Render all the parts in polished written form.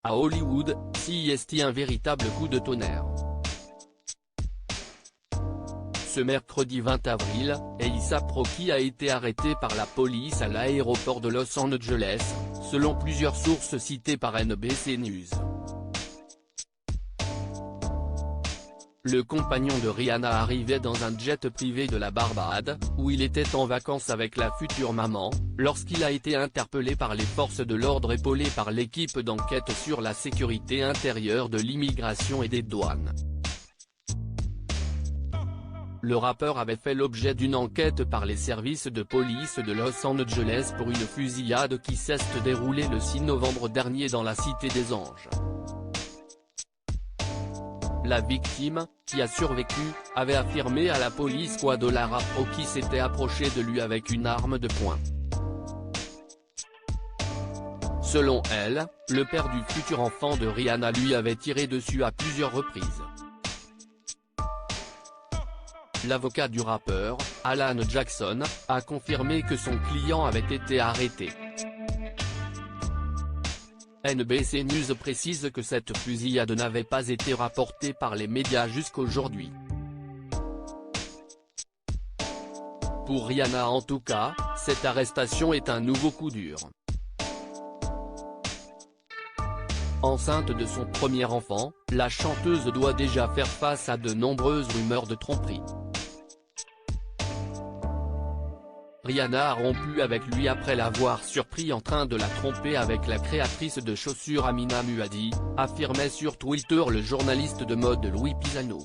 À Hollywood, CIST un véritable coup de tonnerre. Ce mercredi 20 avril, A$AP Rocky a été arrêté par la police à l'aéroport de Los Angeles, selon plusieurs sources citées par NBC News. Le compagnon de Rihanna arrivait dans un jet privé de la Barbade, où il était en vacances avec la future maman, lorsqu'il a été interpellé par les forces de l'ordre épaulées par l'équipe d'enquête sur la sécurité intérieure de l'immigration et des douanes. Le rappeur avait fait l'objet d'une enquête par les services de police de Los Angeles pour une fusillade qui s'est déroulée le 6 novembre dernier dans la Cité des Anges. La victime, qui a survécu, avait affirmé à la police qu'A$AP Rocky s'était approché de lui avec une arme de poing. Selon elle, le père du futur enfant de Rihanna lui avait tiré dessus à plusieurs reprises. L'avocat du rappeur, Alan Jackson, a confirmé que son client avait été arrêté. NBC News précise que cette fusillade n'avait pas été rapportée par les médias jusqu'aujourd'hui. Pour Rihanna en tout cas, cette arrestation est un nouveau coup dur. Enceinte de son premier enfant, la chanteuse doit déjà faire face à de nombreuses rumeurs de tromperie. Rihanna a rompu avec lui après l'avoir surpris en train de la tromper avec la créatrice de chaussures Amina Muaddi, affirmait sur Twitter le journaliste de mode Louis Pisano.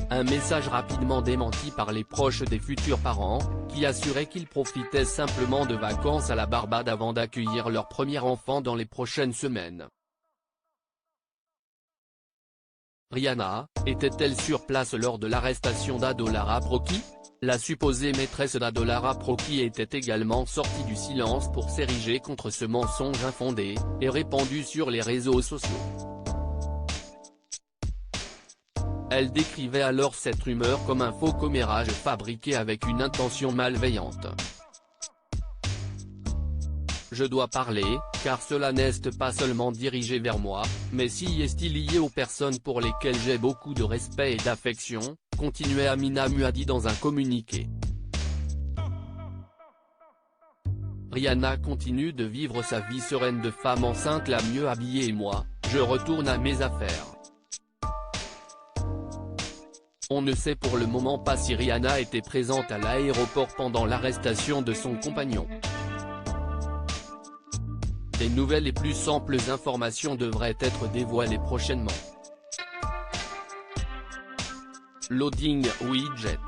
Un message rapidement démenti par les proches des futurs parents, qui assuraient qu'ils profitaient simplement de vacances à la Barbade avant d'accueillir leur premier enfant dans les prochaines semaines. Rihanna, était-elle sur place lors de l'arrestation d'A$AP Rocky? La supposée maîtresse d'A$AP Rocky était également sortie du silence pour s'ériger contre ce mensonge infondé, et répandu sur les réseaux sociaux. Elle décrivait alors cette rumeur comme un faux commérage fabriqué avec une intention malveillante. Je dois parler, car cela n'est pas seulement dirigé vers moi, mais CIST lié aux personnes pour lesquelles j'ai beaucoup de respect et d'affection, continuait Amina Muaddi dans un communiqué. Rihanna continue de vivre sa vie sereine de femme enceinte la mieux habillée et moi, je retourne à mes affaires. On ne sait pour le moment pas si Rihanna était présente à l'aéroport pendant l'arrestation de son compagnon. Des nouvelles et plus amples informations devraient être dévoilées prochainement. Loading Widget.